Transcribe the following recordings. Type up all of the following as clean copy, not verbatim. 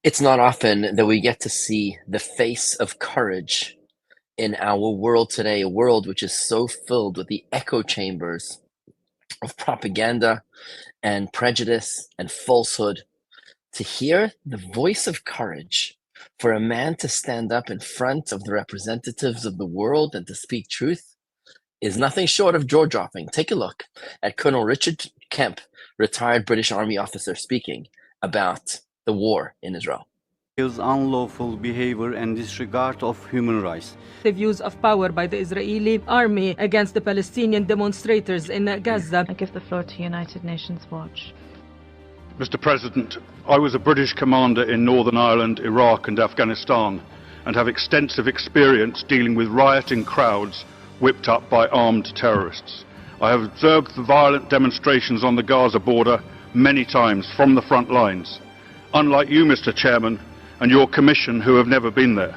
It's not often that we get to see the face of courage in our world today, a world which is so filled with the echo chambers of propaganda and prejudice and falsehood. To hear the voice of courage for a man to stand up in front of the representatives of the world and to speak truth is nothing short of jaw-dropping. Take a look at Colonel Richard Kemp, retired British Army officer, speaking about the war in Israel. Unlawful behavior and disregard of human rights. The use of power by the Israeli army against the Palestinian demonstrators in Gaza. I give the floor to United Nations Watch. Mr. President, I was a British commander in Northern Ireland, Iraq and Afghanistan and have extensive experience dealing with rioting crowds whipped up by armed terrorists. I have observed the violent demonstrations on the Gaza border many times from the front lines. Unlike you, Mr. Chairman, and your Commission who have never been there.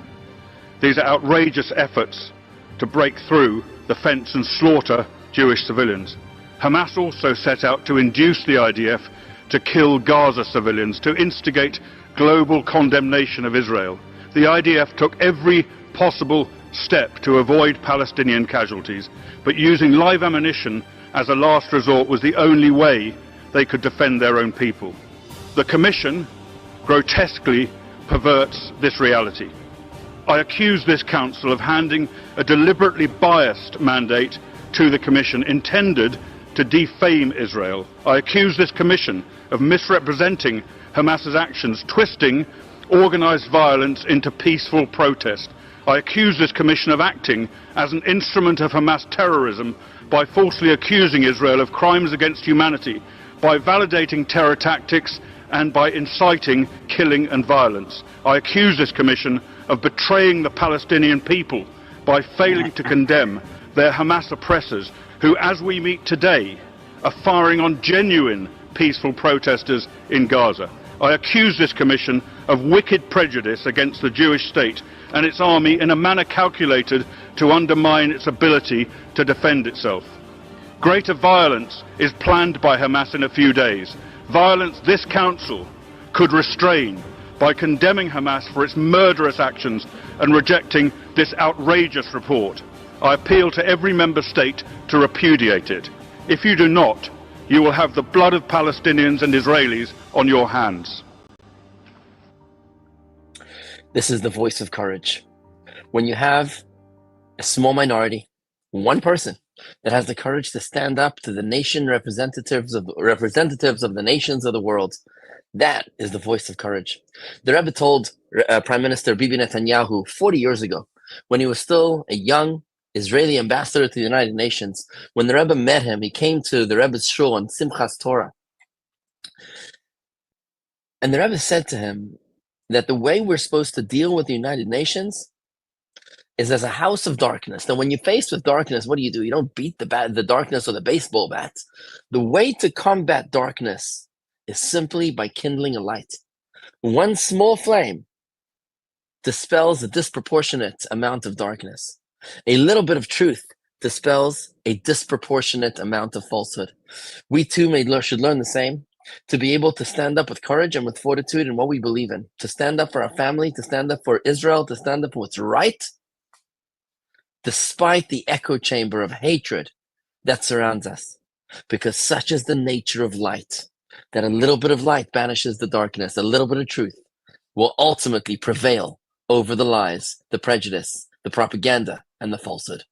These are outrageous efforts to break through the fence and slaughter Jewish civilians. Hamas also set out to induce the IDF to kill Gaza civilians, to instigate global condemnation of Israel. The IDF took every possible step to avoid Palestinian casualties, but using live ammunition as a last resort was the only way they could defend their own people. The Commission grotesquely perverts this reality. I accuse this Council of handing a deliberately biased mandate to the Commission intended to defame Israel. I accuse this Commission of misrepresenting Hamas's actions, twisting organized violence into peaceful protest. I accuse this Commission of acting as an instrument of Hamas terrorism by falsely accusing Israel of crimes against humanity, by validating terror tactics and by inciting killing and violence. I accuse this Commission of betraying the Palestinian people by failing to condemn their Hamas oppressors who, as we meet today, are firing on genuine peaceful protesters in Gaza. I accuse this Commission of wicked prejudice against the Jewish state and its army in a manner calculated to undermine its ability to defend itself. Greater violence is planned by Hamas in a few days. Violence this Council could restrain by condemning Hamas for its murderous actions and rejecting this outrageous report. I appeal to every member state to repudiate it. If you do not, you will have the blood of Palestinians and Israelis on your hands. This is the voice of courage. When you have a small minority, one person, that has the courage to stand up to the representatives of the nations of the world, that is the voice of courage. The Rebbe told Prime Minister Bibi Netanyahu 40 years ago, when he was still a young Israeli ambassador to the United Nations, when the Rebbe met him, he came to the Rebbe's shul on Simchas Torah. And the Rebbe said to him that the way we're supposed to deal with the United Nations is as a house of darkness. Now, when you're faced with darkness, what do? You don't beat the darkness with a baseball bat. The way to combat darkness is simply by kindling a light. One small flame dispels a disproportionate amount of darkness. A little bit of truth dispels a disproportionate amount of falsehood. We too should learn the same, to be able to stand up with courage and with fortitude in what we believe in, to stand up for our family, to stand up for Israel, to stand up for what's right, despite the echo chamber of hatred that surrounds us. Because such is the nature of light, that a little bit of light banishes the darkness, a little bit of truth will ultimately prevail over the lies, the prejudice, the propaganda, and the falsehood.